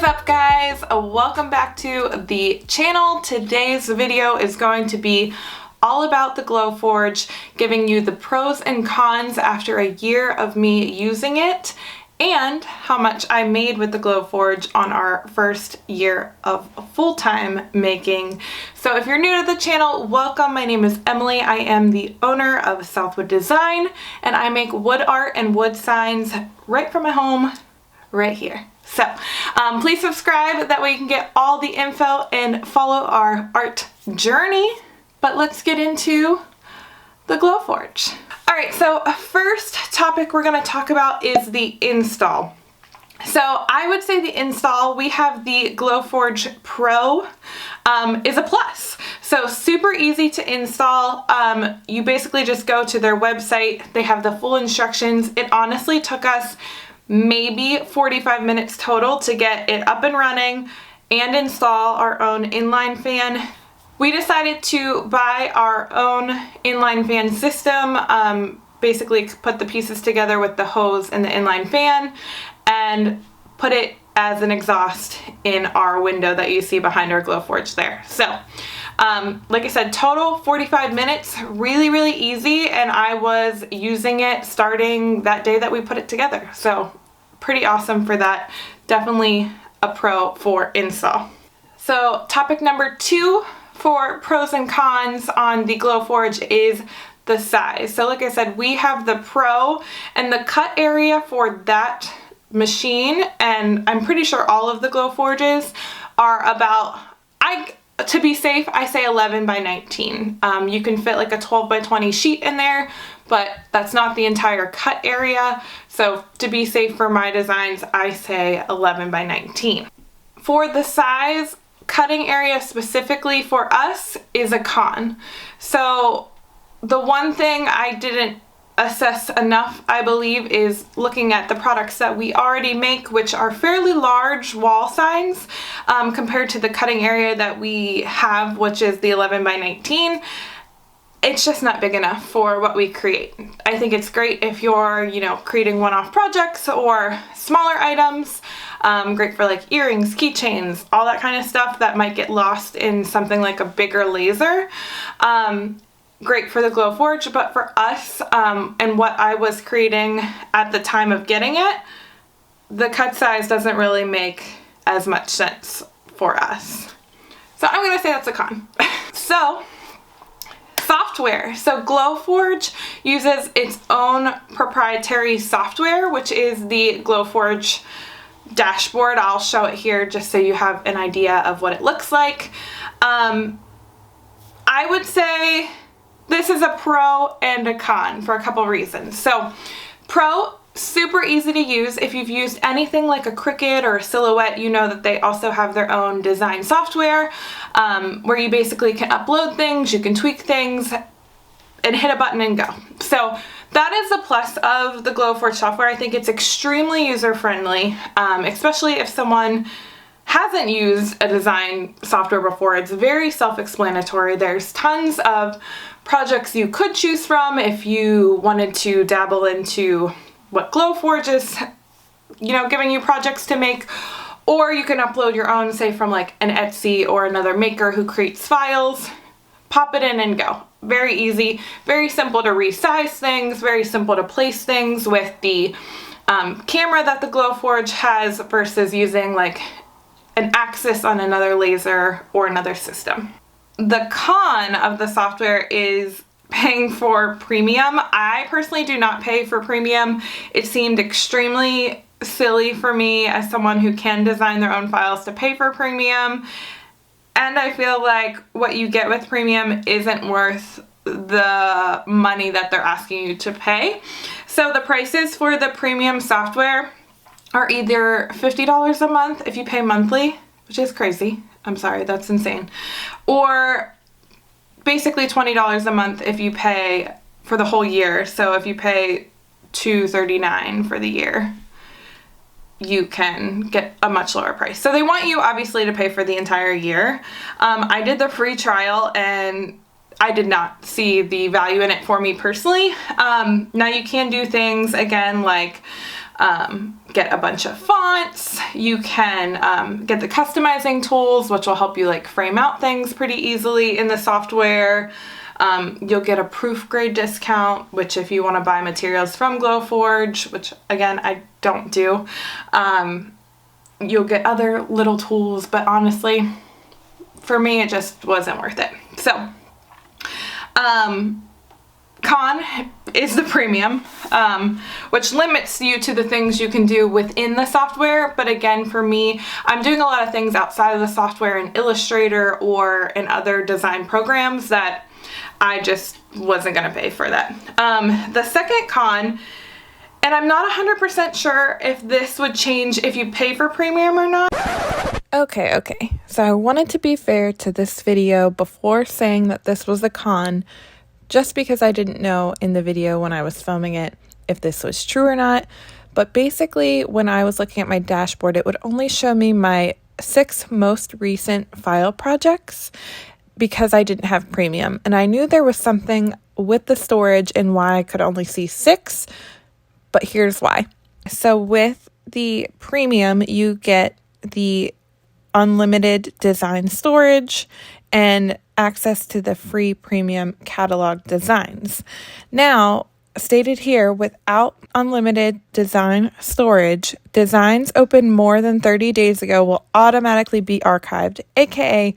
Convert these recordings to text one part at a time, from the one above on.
is up, guys? Welcome back to the channel. Today's video is going to be all about the Glowforge, giving you the pros and cons after a year of me using it and how much I made with the Glowforge on our first year of full-time making. So if you're new to the channel, welcome. My name is Emily. I am the owner of Southwood Design, and I make wood art and wood signs right from my home right here. So please subscribe, that way you can get all the info and follow our art journey. But let's get into the Glowforge. All right, so first topic we're going to talk about is the install. So I would say the install, we have the Glowforge Pro is a plus. So super easy to install. You basically just go to their website. They have the full instructions. It honestly took us maybe 45 minutes total to get it up and running and install our own inline fan. We decided to buy our own inline fan system, basically put the pieces together with the hose and the inline fan and put it as an exhaust in our window that you see behind our Glowforge there. So like I said, total 45 minutes, really easy, and I was using it starting that day that we put it together. So pretty awesome for that. Definitely a pro for install. So topic number 2 for pros and cons on the Glowforge is the size. So like I said, we have the Pro, and the cut area for that machine, and I'm pretty sure all of the Glowforges are about, to be safe, I say 11 by 19. You can fit like a 12 by 20 sheet in there, but that's not the entire cut area. So to be safe for my designs, I say 11 by 19. For the size, cutting area specifically for us is a con. So the one thing I didn't assess enough, I believe, is looking at the products that we already make, which are fairly large wall signs compared to the cutting area that we have, which is the 11 by 19. It's just not big enough for what we create. I think it's great if you're, creating one-off projects or smaller items. Great for like earrings, keychains, all that kind of stuff that might get lost in something like a bigger laser. Great for the Glowforge, but for us and what I was creating at the time of getting it, the cut size doesn't really make as much sense for us. So I'm gonna say that's a con. So software. So Glowforge uses its own proprietary software, which is the Glowforge dashboard. I'll show it here just so you have an idea of what it looks like. I would say this is a pro and a con for a couple reasons. So pro, super easy to use. If you've used anything like a Cricut or a Silhouette, you know that they also have their own design software where you basically can upload things, you can tweak things, and hit a button and go. So that is the plus of the Glowforge software. I think it's extremely user-friendly, especially if someone hasn't used a design software before. It's very self-explanatory. There's tons of projects you could choose from if you wanted to dabble into what Glowforge is, giving you projects to make, or you can upload your own, say from like an Etsy or another maker who creates files, pop it in and go. Very easy, very simple to resize things, very simple to place things with the camera that the Glowforge has versus using like an axis on another laser or another system. The con of the software is paying for premium. I personally do not pay for premium. It seemed extremely silly for me as someone who can design their own files to pay for premium. And I feel like what you get with premium isn't worth the money that they're asking you to pay. So the prices for the premium software are either $50 a month if you pay monthly, which is crazy. I'm sorry, that's insane. Or basically $20 a month if you pay for the whole year. So if you pay $239 for the year, you can get a much lower price. So they want you obviously to pay for the entire year. I did the free trial and I did not see the value in it for me personally. Now you can do things again like get a bunch of fonts. You can get the customizing tools, which will help you like frame out things pretty easily in the software. You'll get a proof grade discount, which if you want to buy materials from Glowforge, which again, I don't do, you'll get other little tools, but honestly, for me, it just wasn't worth it. So, con is the premium, which limits you to the things you can do within the software. But again, for me, I'm doing a lot of things outside of the software in Illustrator or in other design programs that I just wasn't gonna pay for that. The second con, and I'm not 100% sure if this would change if you pay for premium or not. Okay, so I wanted to be fair to this video before saying that this was a con, just because I didn't know in the video when I was filming it if this was true or not. But basically, when I was looking at my dashboard, it would only show me my 6 most recent file projects because I didn't have premium. And I knew there was something with the storage and why I could only see 6, but here's why. So with the premium, you get the unlimited design storage and access to the free premium catalog designs. Now, stated here, without unlimited design storage, designs open more than 30 days ago will automatically be archived, aka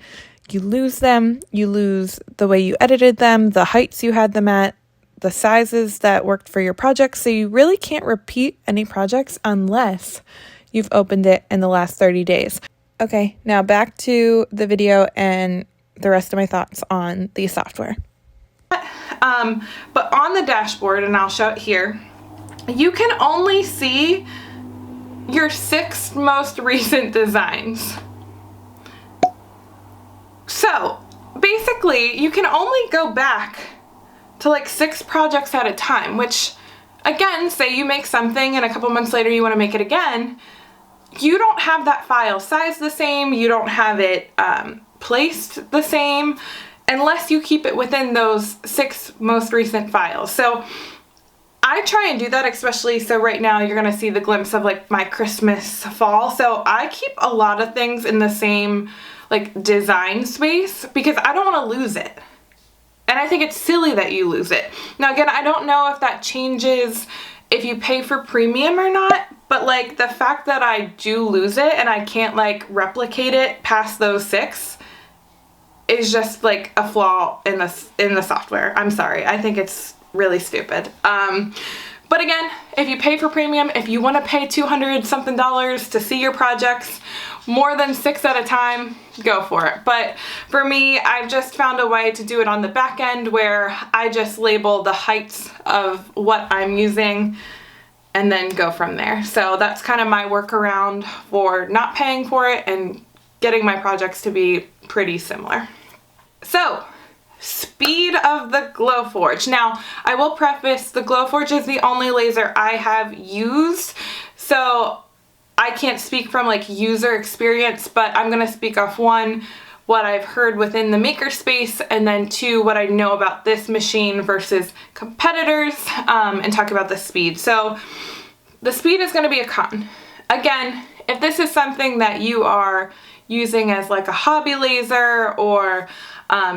you lose them, you lose the way you edited them, the heights you had them at, the sizes that worked for your project, so you really can't repeat any projects unless you've opened it in the last 30 days. Okay, now back to the video and the rest of my thoughts on the software. But on the dashboard, and I'll show it here, you can only see your 6 most recent designs. So basically, you can only go back to like 6 projects at a time, which again, say you make something and a couple months later you want to make it again, you don't have that file size the same, you don't have it placed the same, unless you keep it within those 6 most recent files. So I try and do that, especially so right now you're gonna see the glimpse of like my Christmas fall. So I keep a lot of things in the same like design space because I don't want to lose it. And I think it's silly that you lose it. Now again, I don't know if that changes if you pay for premium or not, but like the fact that I do lose it and I can't like replicate it past those 6 is just like a flaw in the software. I'm sorry. I think it's really stupid. But again, if you pay for premium, if you want to pay $200 something to see your projects more than 6 at a time, go for it. But for me, I've just found a way to do it on the back end where I just label the heights of what I'm using and then go from there. So that's kind of my workaround for not paying for it and getting my projects to be pretty similar. So, speed of the Glowforge. Now, I will preface, the Glowforge is the only laser I have used, so I can't speak from like user experience, but I'm gonna speak off 1, what I've heard within the makerspace, and then 2, what I know about this machine versus competitors, and talk about the speed. So the speed is gonna be a con. Again, if this is something that you are using as like a hobby laser, or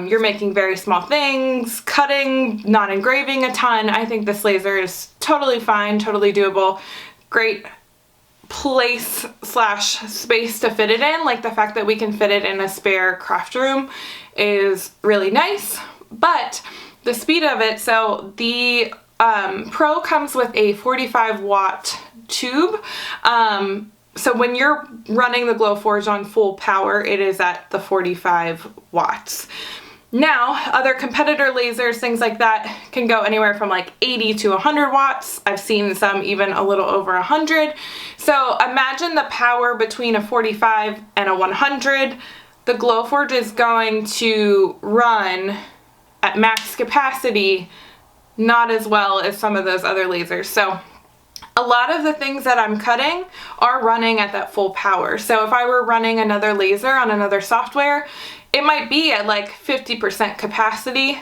you're making very small things, cutting, not engraving a ton, I think this laser is totally fine, totally doable. Great place / space to fit it in. Like the fact that we can fit it in a spare craft room is really nice. But the speed of it, so the Pro comes with a 45 watt tube. So when you're running the Glowforge on full power, it is at the 45 watts. Now, other competitor lasers, things like that, can go anywhere from like 80 to 100 watts. I've seen some even a little over 100. So imagine the power between a 45 and a 100. The Glowforge is going to run at max capacity, not as well as some of those other lasers. So a lot of the things that I'm cutting are running at that full power. So if I were running another laser on another software, it might be at like 50% capacity.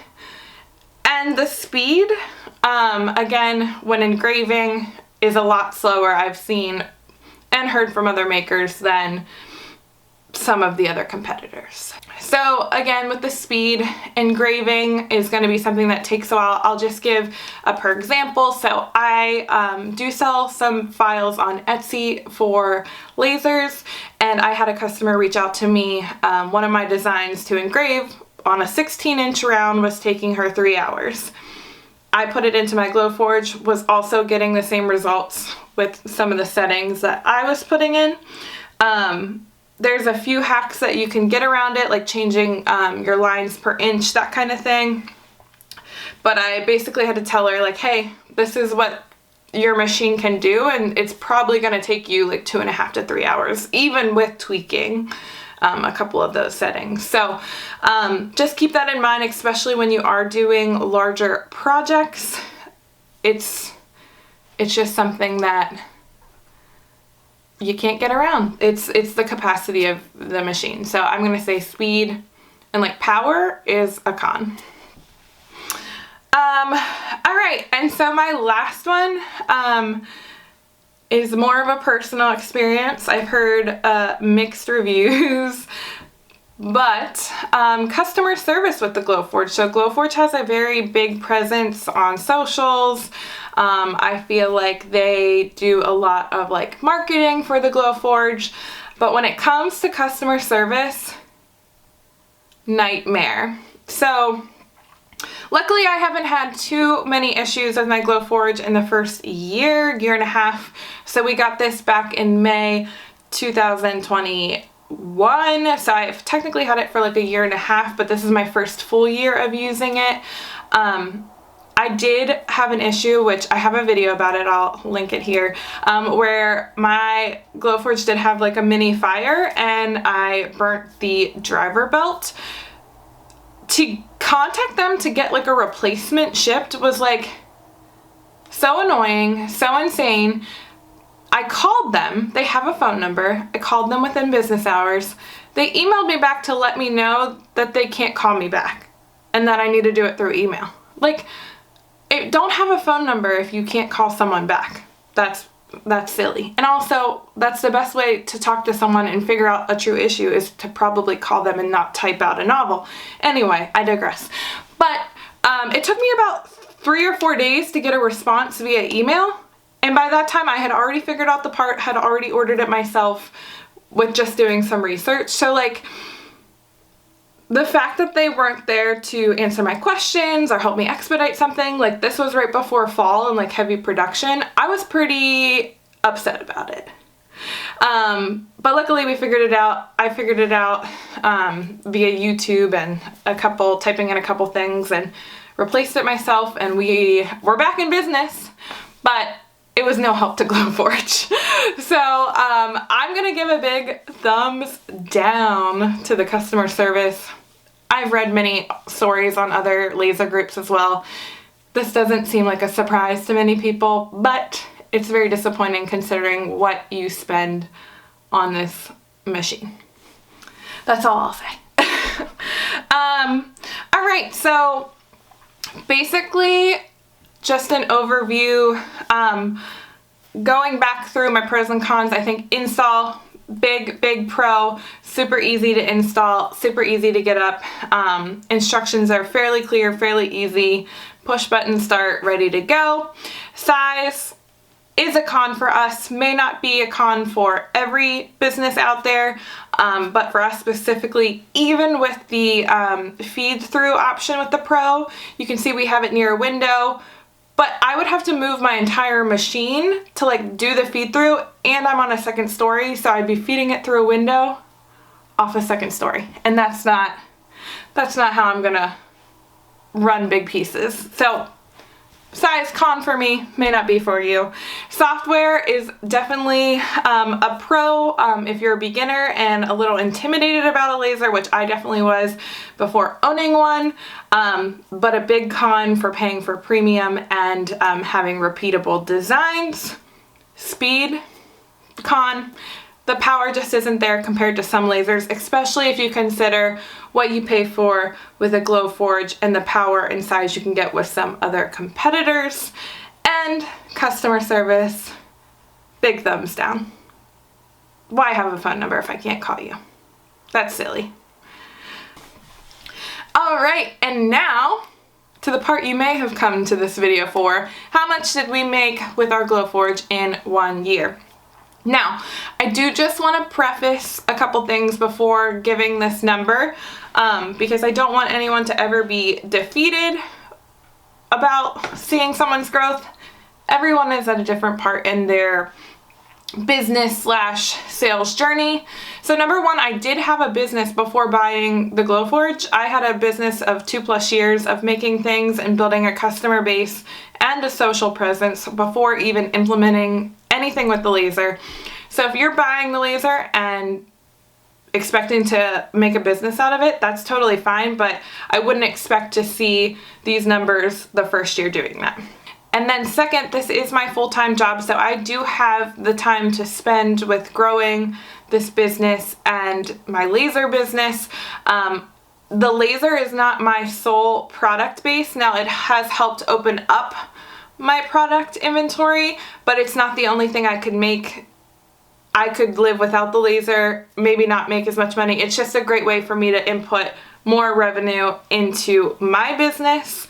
And the speed, again, when engraving, is a lot slower, I've seen and heard from other makers, than some of the other competitors. So again, with the speed, engraving is going to be something that takes a while. I'll just give a per example. So I do sell some files on Etsy for lasers, and I had a customer reach out to me. One of my designs to engrave on a 16-inch round was taking her 3 hours. I put it into my Glowforge, was also getting the same results with some of the settings that I was putting in. There's a few hacks that you can get around it, like changing your lines per inch, that kind of thing. But I basically had to tell her, like, hey, this is what your machine can do, and it's probably going to take you like 2.5 to 3 hours, even with tweaking a couple of those settings. So just keep that in mind, especially when you are doing larger projects. It's just something that you can't get around. It's the capacity of the machine. So I'm going to say speed and like power is a con. All right, and so my last one is more of a personal experience. I've heard mixed reviews, but customer service with the Glowforge. So Glowforge has a very big presence on socials. I feel like they do a lot of like marketing for the Glowforge, but when it comes to customer service, nightmare. So luckily I haven't had too many issues with my Glowforge in the first year and a half. So we got this back in May 2021. So I've technically had it for like a year and a half, but this is my first full year of using it. I did have an issue, which I have a video about it, I'll link it here, where my Glowforge did have like a mini fire and I burnt the driver belt. To contact them to get like a replacement shipped was like so annoying, so insane. I called them, they have a phone number, I called them within business hours. They emailed me back to let me know that they can't call me back and that I need to do it through email. Like, don't have a phone number if you can't call someone back. That's silly. And also, that's the best way to talk to someone and figure out a true issue is to probably call them and not type out a novel. Anyway, I digress. But it took me about 3 or 4 days to get a response via email. And by that time, I had already figured out the part, had already ordered it myself with just doing some research. So like, the fact that they weren't there to answer my questions or help me expedite something, like this was right before fall and like heavy production, I was pretty upset about it. But luckily we figured it out. I figured it out via YouTube and typing in a couple things and replaced it myself, and we were back in business, but it was no help to Glowforge. So I'm gonna give a big thumbs down to the customer service. I've read many stories on other laser groups as well. This doesn't seem like a surprise to many people, but it's very disappointing considering what you spend on this machine. That's all I'll say. All right, so basically just an overview. Going back through my pros and cons, I think install, big pro, super easy to install, super easy to get up. Instructions are fairly clear, fairly easy. Push button start, ready to go. Size is a con for us, may not be a con for every business out there, but for us specifically, even with the feed through option with the Pro, you can see we have it near a window. But I would have to move my entire machine to like do the feed through, and I'm on a second story, so I'd be feeding it through a window off a second story. And that's not how I'm gonna run big pieces. So size con for me, may not be for you. Software is definitely a pro if you're a beginner and a little intimidated about a laser, which I definitely was before owning one, but a big con for paying for premium and having repeatable designs. Speed, con. The power just isn't there compared to some lasers, especially if you consider what you pay for with a Glowforge and the power and size you can get with some other competitors. And customer service, big thumbs down. Why have a phone number if I can't call you? That's silly. Alright, and now to the part you may have come to this video for. How much did we make with our Glowforge in 1 year? Now, I do just want to preface a couple things before giving this number, because I don't want anyone to ever be defeated about seeing someone's growth. Everyone is at a different part in their business/sales journey. So number one, I did have a business before buying the Glowforge. I had a business of 2+ years of making things and building a customer base and a social presence before even implementing anything with the laser. So if you're buying the laser and expecting to make a business out of it, that's totally fine, but I wouldn't expect to see these numbers the first year doing that. And then second, this is my full-time job, so I do have the time to spend with growing this business and my laser business. The laser is not my sole product base. Now, it has helped open up my product inventory, but it's not the only thing I could make. I could live without the laser, maybe not make as much money. It's just a great way for me to input more revenue into my business.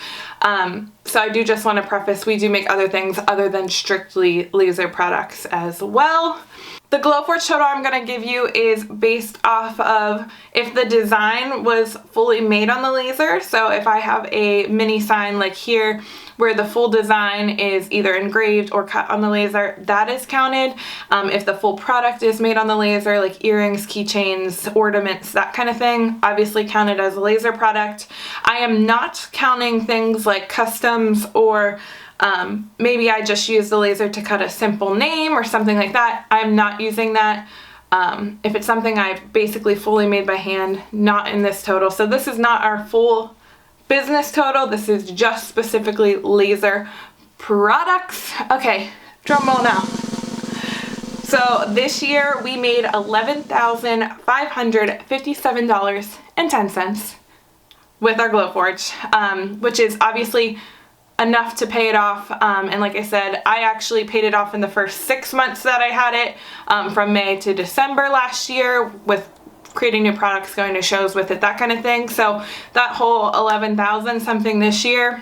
So I do just want to preface, we do make other things other than strictly laser products as well. The Glowforge total I'm going to give you is based off of if the design was fully made on the laser. So if I have a mini sign like here where the full design is either engraved or cut on the laser, that is counted. If the full product is made on the laser, like earrings, keychains, ornaments, that kind of thing, obviously counted as a laser product. I am not counting things like customs or maybe I just use the laser to cut a simple name or something like that. I'm not using that. If it's something I basically fully made by hand, not in this total. So this is not our full business total. This is just specifically laser products. Okay, drum roll now. So this year we made $11,557.10 with our Glowforge, which is obviously enough to pay it off. And like I said, I actually paid it off in the first 6 months that I had it, from May to December last year, with creating new products, going to shows with it, that kind of thing. So that whole 11,000 something this year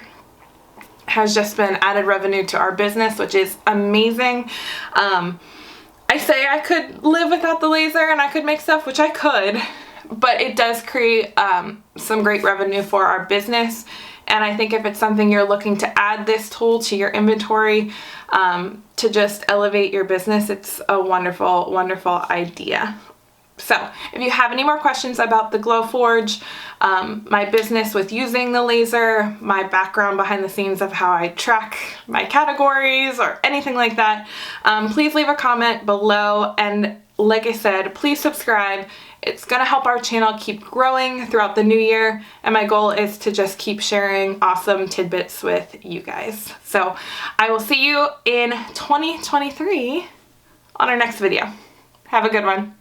has just been added revenue to our business, which is amazing. I say I could live without the laser and I could make stuff, which I could, but it does create some great revenue for our business. And I think if it's something you're looking to add this tool to your inventory to just elevate your business, it's a wonderful, wonderful idea. So if you have any more questions about the Glowforge, my business with using the laser, my background behind the scenes of how I track my categories or anything like that, please leave a comment below. And like I said, please subscribe. It's going to help our channel keep growing throughout the new year. And my goal is to just keep sharing awesome tidbits with you guys. So I will see you in 2023 on our next video. Have a good one.